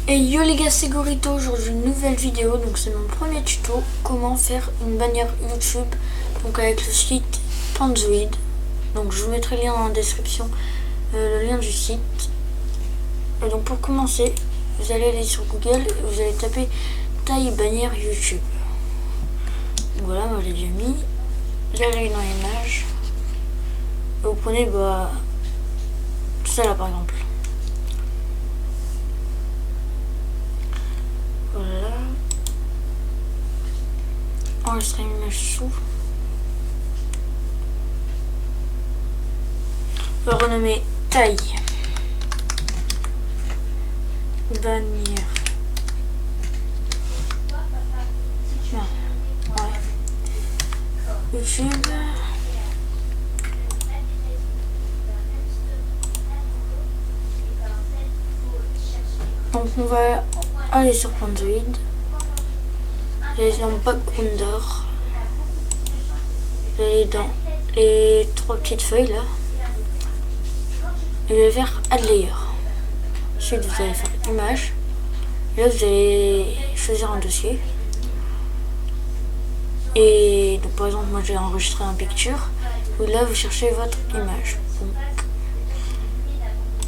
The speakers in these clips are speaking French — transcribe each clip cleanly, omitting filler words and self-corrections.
Et yo les gars, c'est Gorito, aujourd'hui une nouvelle vidéo. Donc c'est mon premier tuto, comment faire une bannière YouTube, donc avec le site Panzoid. Donc je vous mettrai le lien dans la description, le lien du site. Et donc pour commencer, vous allez aller sur Google et vous allez taper taille bannière YouTube. Donc voilà, moi j'ai déjà mis. Vous allez dans l'image et vous prenez ça là par exemple. Voilà. Enregistrer une image sous. On va renommer taille bannière. YouTube. Donc on va aller sur Panzoid. J'allais dans backgrounder. J'allais dans les trois petites feuilles là. Et je vais faire Add Layer. Ensuite vous allez faire Image. Et là vous allez choisir un dossier. Et donc par exemple moi j'ai enregistré un picture. Et là vous cherchez votre image.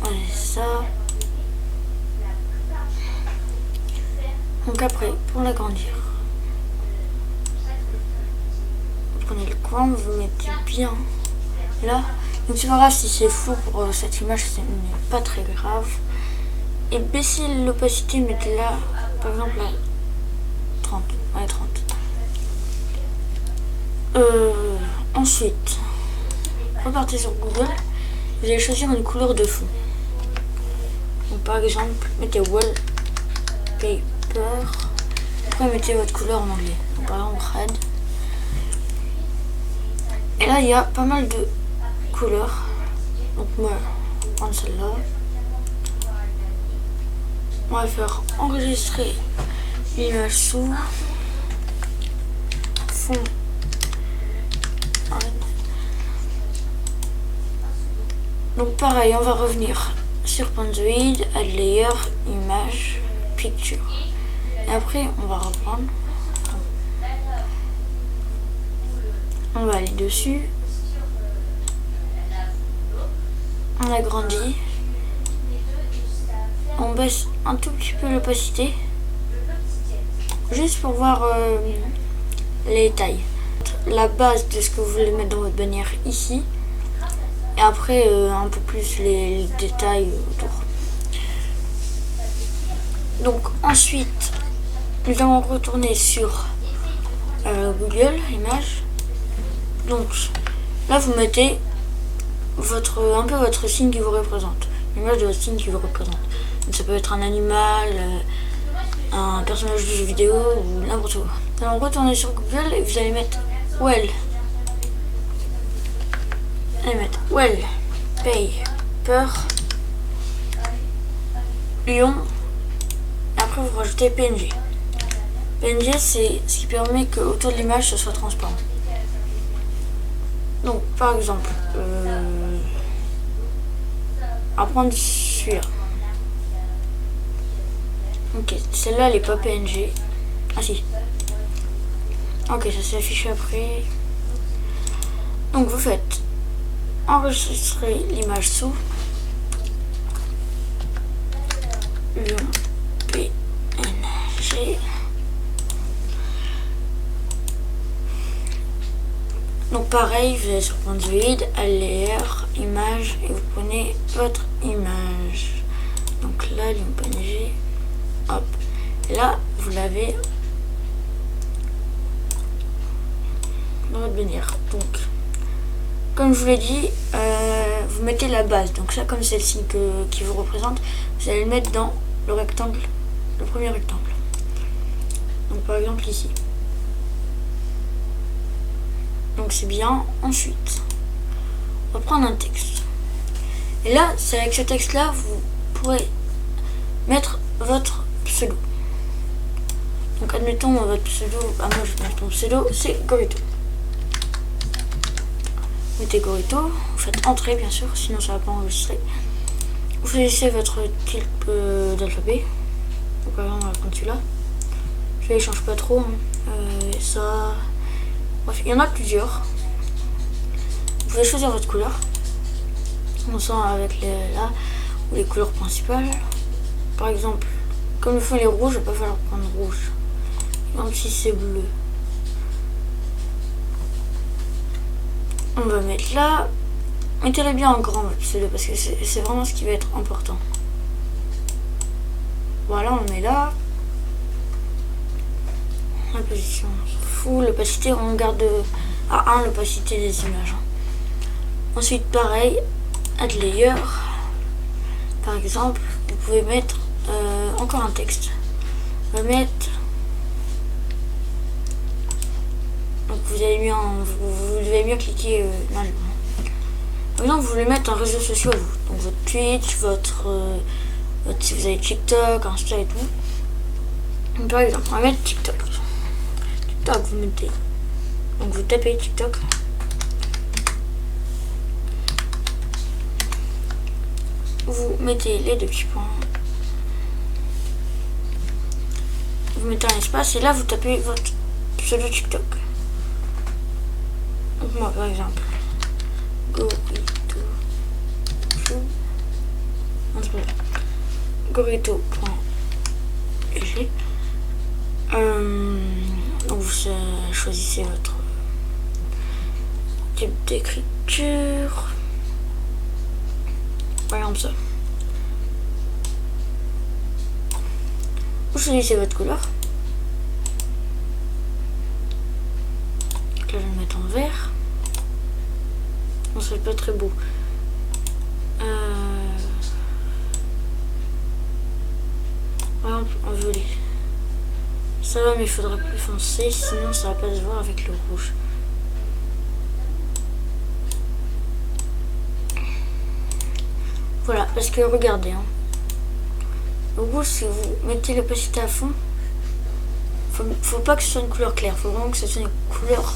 Voilà ça. Donc après, pour l'agrandir, vous prenez le coin, vous mettez bien là. Donc c'est pas grave si c'est flou pour cette image, ce n'est pas très grave. Et baissez l'opacité, mettez là, par exemple à 30. Ouais, 30. Ensuite, repartez sur Google, vous allez choisir une couleur de fond. Donc par exemple, mettez Wallpaper. Après mettez votre couleur en anglais, donc par exemple red. Et là il y a pas mal de couleurs, donc moi je vais prendre celle-là. On va faire enregistrer l'image sous fond red. Donc pareil, on va revenir sur Panzoid, Add Layer, Image, Picture. Et après, on va reprendre. On va aller dessus. On agrandit. On baisse un tout petit peu l'opacité. Juste pour voir les tailles. La base de ce que vous voulez mettre dans votre bannière ici. Et après, un peu plus les détails autour. Donc ensuite, nous allons retourner sur Google Images. Donc là vous mettez un peu votre signe qui vous représente, l'image de votre signe qui vous représente. Donc, ça peut être un animal, un personnage de jeu vidéo ou n'importe quoi. Nous allons retourner sur Google et vous allez mettre Well. Vous allez mettre Well, Pay, Peur, Lion. Après vous rajoutez PNG. PNG c'est ce qui permet que autour de l'image ce soit transparent. Donc par exemple, on va prendre celui-là. Ok, celle-là elle est pas PNG. Ah si. Ok, ça s'est affiché après. Donc vous faites enregistrer l'image sous Lion PNG. Donc pareil, vous allez sur Panzoid, Add Layer, Image et vous prenez votre image. Donc là, Lion PNG, hop. Et là, vous l'avez dans votre bannière. Donc, comme je vous l'ai dit, vous mettez la base. Donc ça, comme celle-ci qui vous représente, vous allez le mettre dans le rectangle, le premier rectangle. Donc par exemple ici. Donc c'est bien. Ensuite, on va prendre un texte. Et là, c'est avec ce texte-là, vous pourrez mettre votre pseudo. Donc admettons votre pseudo, moi je vais mettre mon pseudo, c'est Gorito. Vous mettez Gorito, vous faites entrer bien sûr, sinon ça va pas enregistrer. Vous choisissez votre type d'alphabet. Donc par exemple on va prendre celui-là. Je les change pas trop. Ça. Bref, il y en a plusieurs. Vous pouvez choisir votre couleur. On sent avec là ou les couleurs principales. Par exemple, comme le font les rouges, il va pas falloir prendre rouge. Même si c'est bleu. On va mettre là. Mettez-le bien en grand votre pseudo parce que c'est vraiment ce qui va être important. Voilà, on met là. La position, on s'en fout. L'opacité, on garde à 1 l'opacité des images. Ensuite, pareil, add layer. Par exemple, vous pouvez mettre encore un texte. On va mettre. Donc vous devez bien cliquer manuellement. Par exemple, vous voulez mettre un réseau social à vous. Donc votre Twitch, si vous avez TikTok, Insta et tout. Donc, par exemple, on va mettre TikTok. TikTok, vous mettez. Donc vous tapez TikTok. Vous mettez les 2 petits points. Vous mettez un espace et là vous tapez votre pseudo TikTok. Donc moi par exemple, Gorito.eg. Donc vous choisissez votre type d'écriture. Par exemple ça. Vous choisissez votre couleur. Donc là je vais le mettre en vert. Non, ça fait pas très beau. Par exemple en violet. Ça va mais il faudra plus foncé, sinon ça va pas se voir avec le rouge. Voilà, parce que regardez, hein. Le rouge, si vous mettez l'opacité à fond, faut pas que ce soit une couleur claire, faut vraiment que ce soit une couleur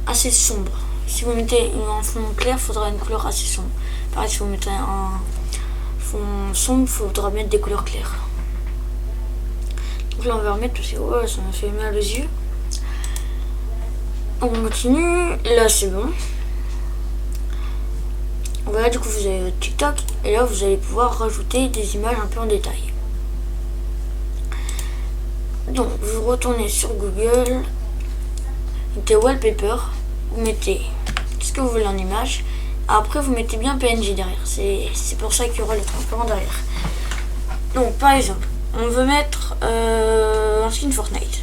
assez sombre. Si vous mettez un fond clair, il faudra une couleur assez sombre. Pareil, si vous mettez un fond sombre, il faudra mettre des couleurs claires. Donc là, on va remettre parce que ouais, ça m'a fait mal aux yeux. On continue, là c'est bon. Voilà, du coup vous avez votre TikTok et là vous allez pouvoir rajouter des images un peu en détail. Donc vous retournez sur Google, vous mettez wallpaper, vous mettez ce que vous voulez en image, après vous mettez bien PNG derrière, c'est pour ça qu'il y aura le transparent derrière. Donc par exemple, on veut mettre un skin Fortnite,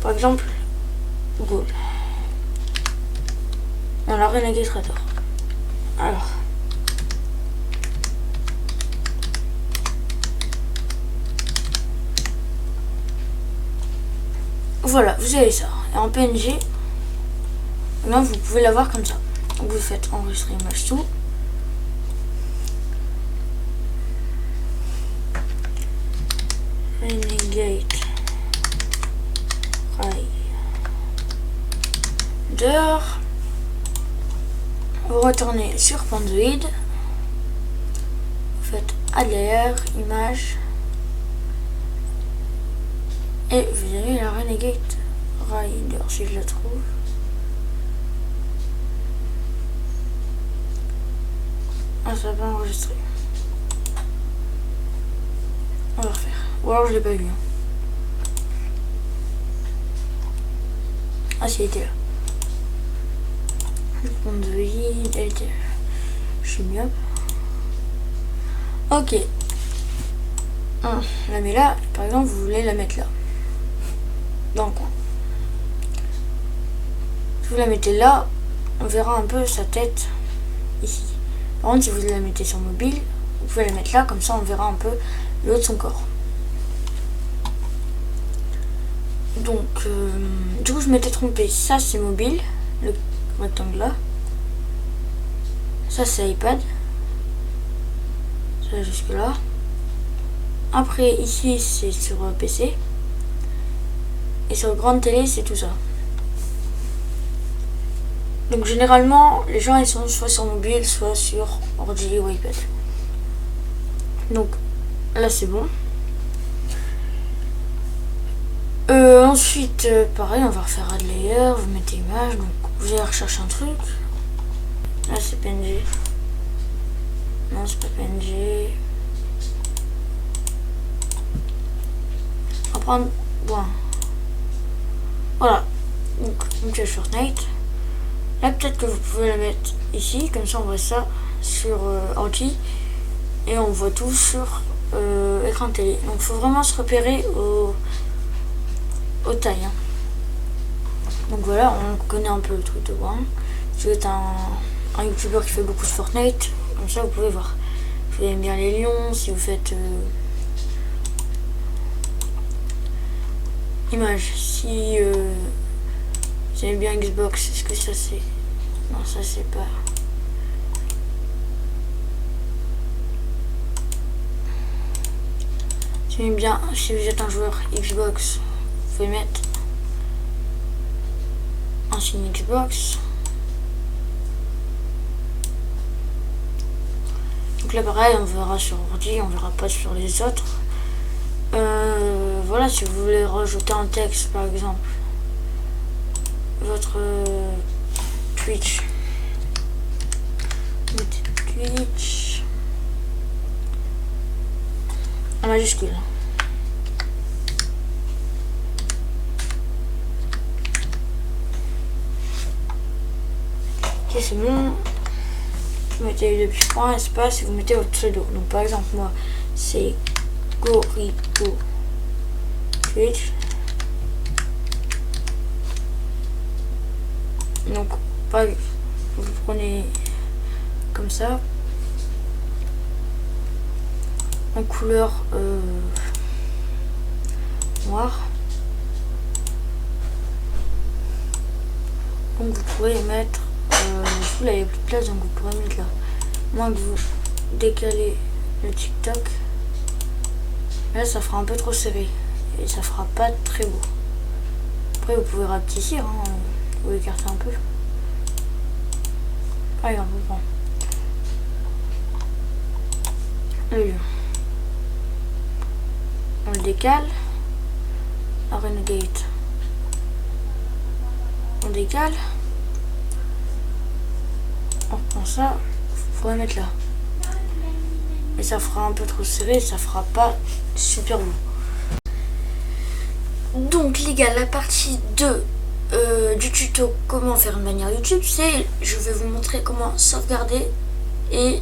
par exemple Gold, dans la Renegade Trader. Alors, voilà, vous avez ça. Et en PNG, là vous pouvez l'avoir comme ça. Donc vous faites enregistrer image sous. Renegade Rider. Vous retournez sur Panzoid, vous faites Add Layer, Image, et vous avez la Renegade Rider si je la trouve. Ah, ça va pas enregistrer. On va refaire. Ou alors je l'ai pas vu. Ah, si, elle était là. Panzoid, elle était là. Je suis mieux. Ok. On la met là. Par exemple, vous voulez la mettre là. Dans le coin. Si vous la mettez là, on verra un peu sa tête ici. Par contre, si vous la mettez sur mobile, vous pouvez la mettre là, comme ça on verra un peu le haut de son corps. Donc, du coup, je m'étais trompée. Ça, c'est mobile, le rectangle là. Ça, c'est iPad. Ça, Ça jusque là. Après ici c'est sur PC. Et sur grande télé c'est tout ça. Donc généralement les gens ils sont soit sur mobile, soit sur ordi ou iPad. Donc là c'est bon. Ensuite pareil, on va refaire add layer, vous mettez image, donc vous allez rechercher un truc. Là c'est PNG. Non c'est pas PNG. On va prendre bon. Voilà. Donc une pièce Fortnite. Là peut-être que vous pouvez la mettre ici, comme ça on voit ça sur ordi et on voit tout sur écran de télé. Donc il faut vraiment se repérer aux tailles. Hein. Donc voilà, on connaît un peu le truc de loin. Si vous êtes un youtubeur qui fait beaucoup de Fortnite, comme ça vous pouvez voir. Si vous aimez bien les lions, si vous faites image, si vous aimez bien Xbox, est-ce que ça c'est... Non, ça c'est pas... Si vous aimez bien, si vous êtes un joueur Xbox, vous pouvez mettre un signe Xbox. Donc là pareil, on verra sur ordi, on verra pas sur les autres. Voilà, si vous voulez rajouter un texte par exemple, votre Twitch, Twitch en majuscule. Ok, c'est bon. Vous mettez les deux petits points, espace, et vous mettez votre pseudo. Donc par exemple moi c'est Gorito Twitch. Donc vous prenez comme ça en couleur noire. Donc vous pourrez mettre vous là il n'y a plus de place, donc vous pourrez mettre là. Moins que vous décalez le TikTok, là ça fera un peu trop serré et ça fera pas très beau. Après vous pouvez rapetisser, hein, vous écartez un peu. Allez, on prend le lieu. On le décale. La Renegade. On décale. On reprend ça. Vous pourrez mettre là. Et ça fera un peu trop serré, ça fera pas super beau. Donc les gars, la partie 2 du tuto comment faire une bannière YouTube, c'est je vais vous montrer comment sauvegarder et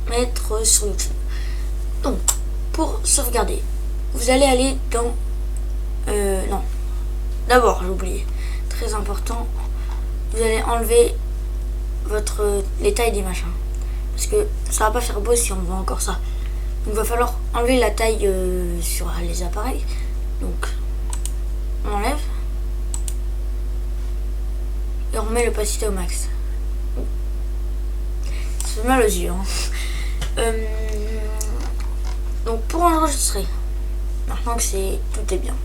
mettre sur YouTube. Donc pour sauvegarder, vous allez aller dans non, d'abord j'ai oublié, très important, vous allez enlever les tailles des machins parce que ça va pas faire beau si on voit encore ça. Donc il va falloir enlever la taille sur les appareils. Donc on enlève et on remet l'opacité au max. Ça fait mal aux yeux, hein. Donc pour enregistrer, maintenant que tout est bien,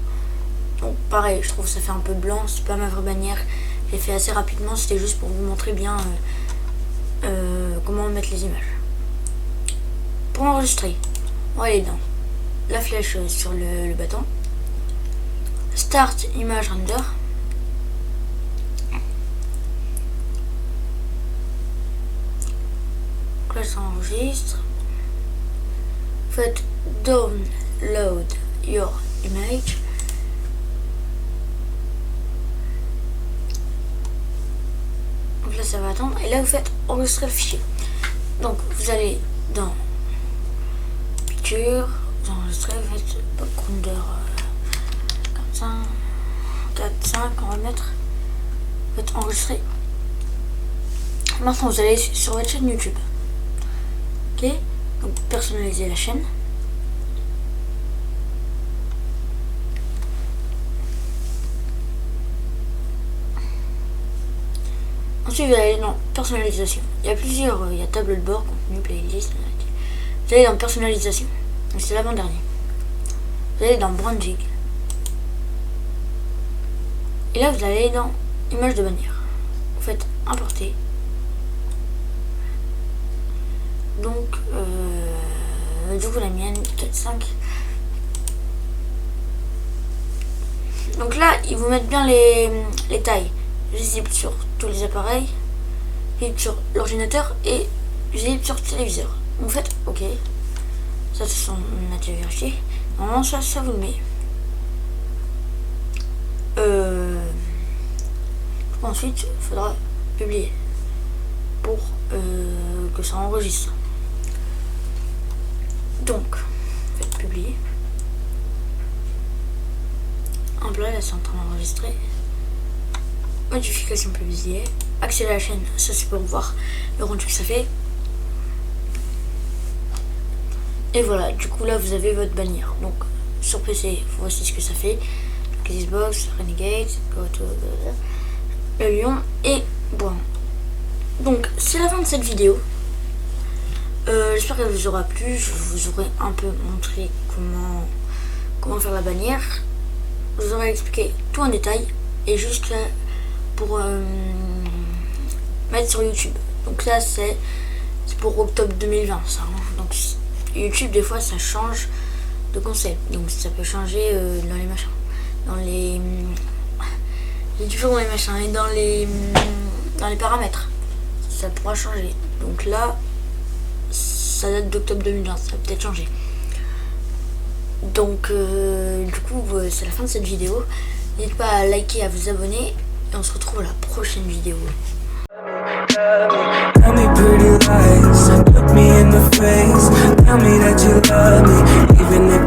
donc pareil, je trouve que ça fait un peu blanc, c'est pas ma vraie bannière, j'ai fait assez rapidement, c'était juste pour vous montrer bien comment mettre les images. Pour enregistrer, on va aller dans la flèche sur le bâton, Start Image Render. Donc là ça enregistre. Faites Download Your Image. Donc là ça va attendre. Et là vous faites enregistrer le fichier. Donc vous allez dans Picture, vous enregistrez, vous faites backgrounder comme ça. 4, 5, on va mettre. Vous faites enregistrer. Maintenant vous allez sur votre chaîne YouTube. Ok, donc personnaliser la chaîne. Ensuite vous allez dans personnalisation. Il y a plusieurs, il y a tableau de bord, contenu, playlist. vous allez dans personnalisation, donc c'est l'avant-dernier. Vous allez dans branding. Et là vous allez dans image de bannière. Vous faites importer. Donc du coup la mienne peut-être 5. Donc là ils vous mettent bien les tailles visibles sur tous les appareils, visibles sur l'ordinateur et visibles sur le téléviseur. Vous faites OK. Ça on a déjà vérifié. Normalement ça vous le met. Ensuite il faudra publier pour que ça enregistre. Donc faites publier. Hop là c'est en train d'enregistrer. Modification publiée. Accéder à la chaîne, ça c'est pour voir le rendu que ça fait. Et voilà, du coup là vous avez votre bannière. Donc sur PC, voici ce que ça fait. Donc, Xbox, Renegade, le lion et bon. Donc c'est la fin de cette vidéo. J'espère qu'elle vous aura plu. Je vous aurai un peu montré comment faire la bannière. Je vous aurai expliqué tout en détail et juste là pour mettre sur YouTube. Donc là c'est pour octobre 2020 ça. Hein. Donc YouTube des fois ça change de concept, donc ça peut changer dans les machins, dans les toujours dans les machins et dans les paramètres ça pourra changer. Donc là ça date d'octobre 2020, ça va peut-être changer. Donc du coup c'est la fin de cette vidéo. N'hésitez pas à liker, à vous abonner et on se retrouve à la prochaine vidéo. Tell me pretty lies, look me in the face, tell me that you love me, even if